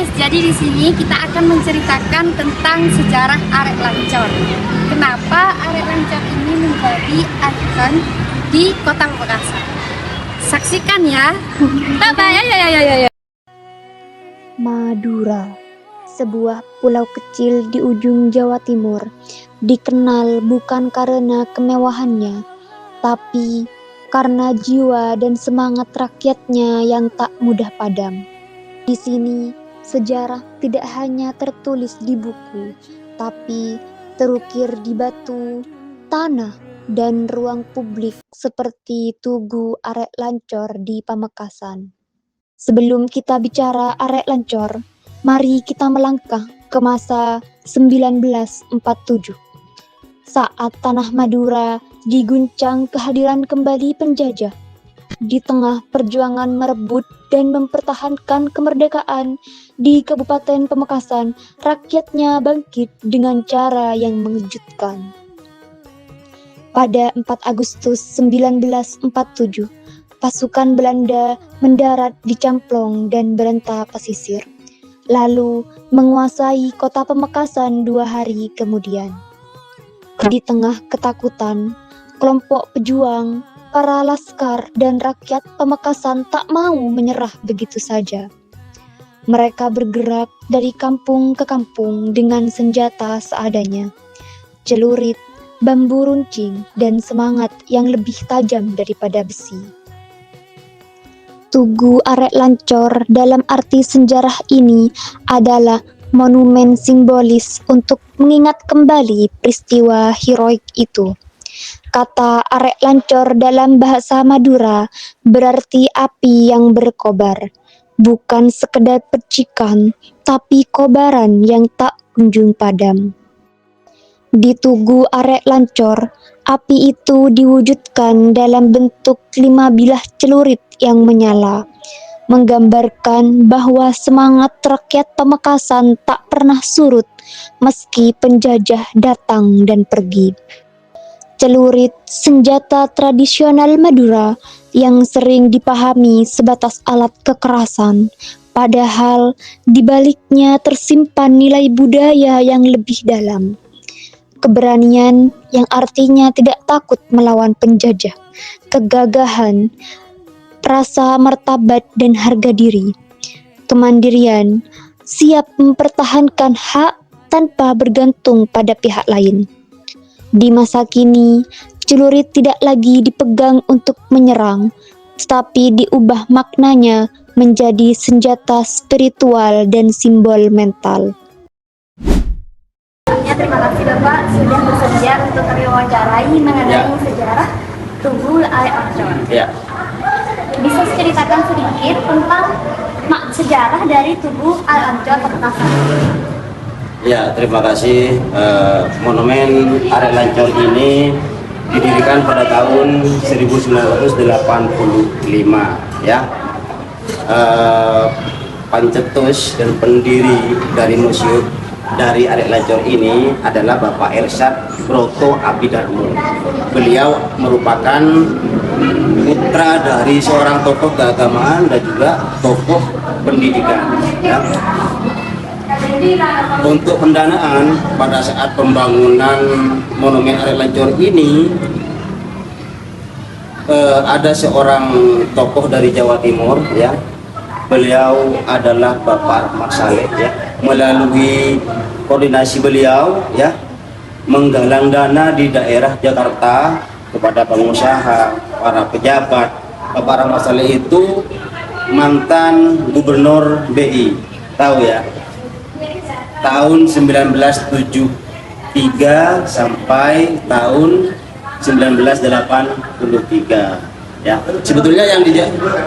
guys, jadi di sini kita akan menceritakan tentang sejarah arek lancor. Kenapa arek lancor ini menjadi ikon di Kota Makassar? Saksikan ya. Bye bye. Madura, sebuah pulau kecil di ujung Jawa Timur, dikenal bukan karena kemewahannya, tapi karena jiwa dan semangat rakyatnya yang tak mudah padam. Di sini, sejarah tidak hanya tertulis di buku, tapi terukir di batu, tanah, dan ruang publik seperti Tugu Arek Lancor di Pamekasan. Sebelum kita bicara Arek Lancor, mari kita melangkah ke masa 1947. Saat tanah Madura diguncang kehadiran kembali penjajah. Di tengah perjuangan merebut dan mempertahankan kemerdekaan di Kabupaten Pamekasan, rakyatnya bangkit dengan cara yang mengejutkan. Pada 4 Agustus 1947, pasukan Belanda mendarat di Camplong dan Berenta Pasisir, lalu menguasai kota Pamekasan 2 hari kemudian. Di tengah ketakutan, kelompok pejuang, para laskar, dan rakyat Pamekasan tak mau menyerah begitu saja. Mereka bergerak dari kampung ke kampung dengan senjata seadanya, celurit, bambu runcing, dan semangat yang lebih tajam daripada besi. Tugu Arek Lancor dalam arti sejarah ini adalah monumen simbolis untuk mengingat kembali peristiwa heroik itu. Kata Arek Lancor dalam bahasa Madura berarti api yang berkobar, bukan sekedar percikan, tapi kobaran yang tak kunjung padam. Di Tugu Arek Lancor, api itu diwujudkan dalam bentuk 5 bilah celurit yang menyala, menggambarkan bahwa semangat rakyat Pamekasan tak pernah surut meski penjajah datang dan pergi. Celurit, senjata tradisional Madura yang sering dipahami sebatas alat kekerasan, padahal di baliknya tersimpan nilai budaya yang lebih dalam. Keberanian yang artinya tidak takut melawan penjajah, kegagahan, rasa martabat dan harga diri, kemandirian, siap mempertahankan hak tanpa bergantung pada pihak lain. Di masa kini, celurit tidak lagi dipegang untuk menyerang, tetapi diubah maknanya menjadi senjata spiritual dan simbol mental. Ya, terima kasih Bapak sudah bersedia untuk mewawancarai mengenai sejarah Tugu Arek Lancor. Ya. Bisa ceritakan sedikit tentang sejarah dari Tugu Arek Lancor Pamekasan? Ya, terima kasih. Monumen Arek Lancor ini didirikan pada tahun 1985, ya. Pencetus dan pendiri dari museum dari Arek Lancor ini adalah Bapak Ersyad Broto Abidarmo. Beliau merupakan putra dari seorang tokoh keagamaan dan juga tokoh pendidikan, ya. Untuk pendanaan pada saat pembangunan monumen Arek Lancor ini ada seorang tokoh dari Jawa Timur, ya. Beliau adalah Bapak Ahmad Saleh, ya. Melalui koordinasi beliau, ya, menggalang dana di daerah Jakarta kepada pengusaha, para pejabat. Bapak Ahmad Saleh itu mantan gubernur BI, tahu ya, tahun 1973 sampai tahun 1983, ya. Sebetulnya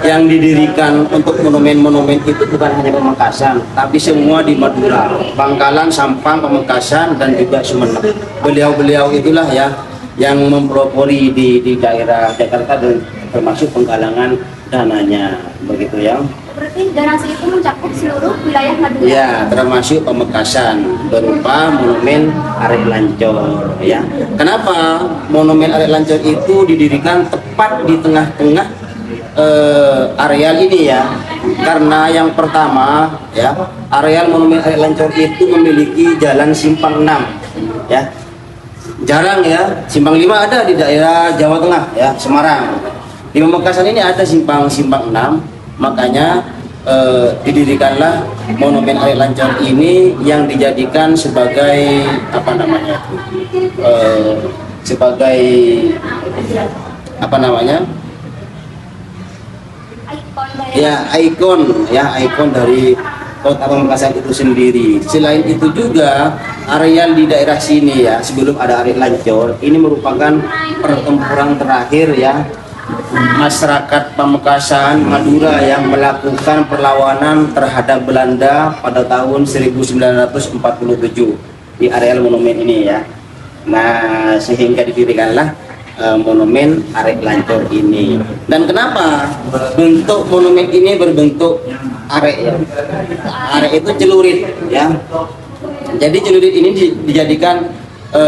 yang didirikan untuk monumen-monumen itu bukan hanya Pamekasan, tapi semua di Madura, Bangkalan, Sampang, Pamekasan, dan juga Sumeneb. Beliau-beliau itulah ya yang mempelopori di daerah Jakarta dan termasuk penggalangan dananya, begitu ya. Berarti donasi itu mencakup seluruh wilayah Madura? Ya, termasuk Pamekasan berupa monumen Arek Lancor, ya. Kenapa monumen Arek Lancor itu didirikan tepat di tengah-tengah areal ini, ya? Karena yang pertama, ya, areal Monumen Arek Lancor itu memiliki jalan simpang 6 ya. Jarang ya, simpang 5 ada di daerah Jawa Tengah ya, Semarang. Di Pamekasan ini ada simpang 6, makanya didirikanlah Monumen Arek Lancor ini yang dijadikan sebagai apa namanya sebagai apa namanya ikon dari Kota Pamekasan itu sendiri. Selain itu juga areal di daerah sini ya, sebelum ada Arek Lancor, ini merupakan pertempuran terakhir ya masyarakat Pamekasan Madura yang melakukan perlawanan terhadap Belanda pada tahun 1947 di areal monumen ini ya. Nah, sehingga didirikanlah monumen Arek Lancor ini. Dan kenapa bentuk monumen ini berbentuk arek ya? Arek itu celurit ya. Jadi celurit ini dijadikan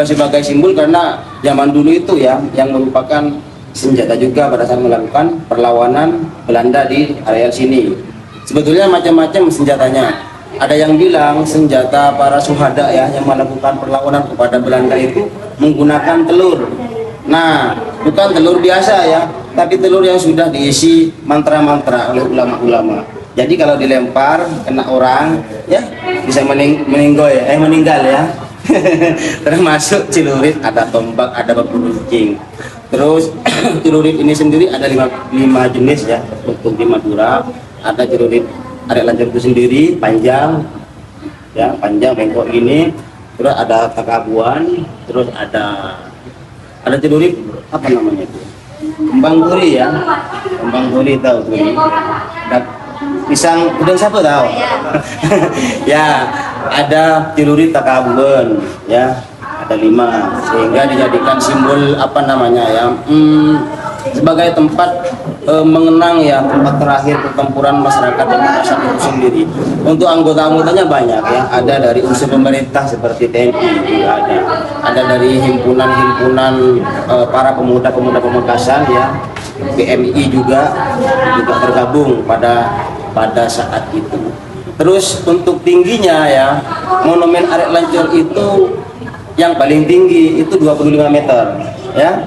sebagai simbol karena zaman dulu itu ya, yang merupakan senjata juga pada saat melakukan perlawanan Belanda di areal sini. Sebetulnya macam-macam senjatanya. Ada yang bilang senjata para suhada ya yang melakukan perlawanan kepada Belanda itu menggunakan telur. Nah, bukan telur biasa ya, tapi telur yang sudah diisi mantra-mantra oleh ulama-ulama. Jadi kalau dilempar kena orang ya bisa meninggal ya. Termasuk celurit, ada tombak, ada bambu runcing. Terus celurit ini sendiri ada 5 jenis ya untuk di Madura. Ada celurit Arek Lancor itu sendiri panjang ya, panjang bengkok ini. Terus ada takabuan, terus ada celurit apa namanya itu? Kembang guri ya. Kembang guri tahu guri. Ada pisang udang sapu tahu. Ya, ada celurit takabuan ya. Ada 5 sehingga dijadikan simbol apa namanya ya sebagai tempat mengenang ya tempat terakhir pertempuran masyarakat Pamekasan itu sendiri. Untuk anggota-anggotanya banyak ya, ada dari unsur pemerintah seperti TNI juga ada dari himpunan-himpunan para pemuda-pemuda Pamekasan ya, PMI juga tergabung pada saat itu. Terus untuk tingginya ya, monumen Arek Lancor itu yang paling tinggi itu 25 meter ya.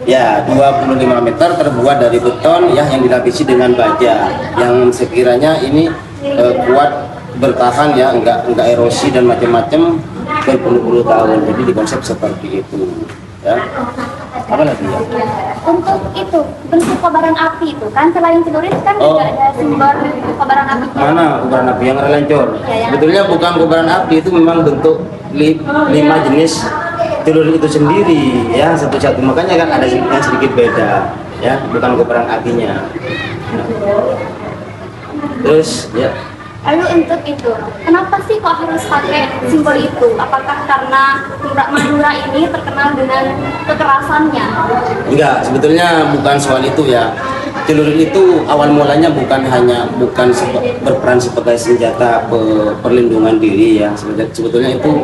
Ya, 25 meter terbuat dari beton ya yang dilapisi dengan baja yang sekiranya ini kuat bertahan ya, enggak erosi dan macam-macam berpuluh-puluh tahun. Jadi dikonsep seperti itu ya. Apa lagi ya? Untuk itu bentuk kobaran api itu kan selain celurit kan juga ada simbol kobaran api. Mana kobaran api yang Arek Lancor? Ya. Sebetulnya bukan kobaran api, itu memang bentuk 5 jenis celurit itu sendiri ya, satu-satu, makanya kan ada yang sedikit beda ya, bukan kobaran apinya. Terus ya, Lalu untuk itu, kenapa sih kok harus pakai simbol itu? Apakah karena Madura ini terkenal dengan kekerasannya? enggak, sebetulnya bukan soal itu ya. Celurit itu awal mulanya bukan berperan sebagai senjata perlindungan diri ya. Sebetulnya itu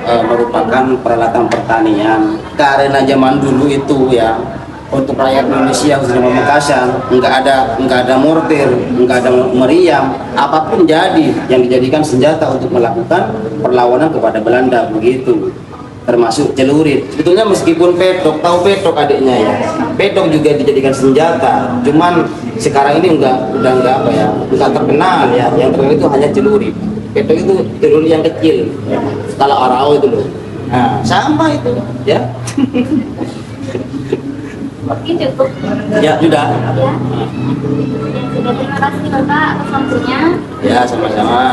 merupakan peralatan pertanian. Karena zaman dulu itu ya, untuk rakyat Indonesia khususnya Pamekasan nggak ada mortir, nggak ada meriam, apapun jadi yang dijadikan senjata untuk melakukan perlawanan kepada Belanda begitu, termasuk celurit. Sebetulnya meskipun petok, tahu petok adiknya ya, petok juga dijadikan senjata, cuman sekarang ini udah nggak terkenal ya, yang terkenal itu hanya celurit. Petok itu celurit yang kecil, skala arau itu loh. Nah, sama itu ya. Oke, cukup. Ya, sudah. Ya. Sudah, terima kasih Bapak atas waktunya. Ya, sama-sama.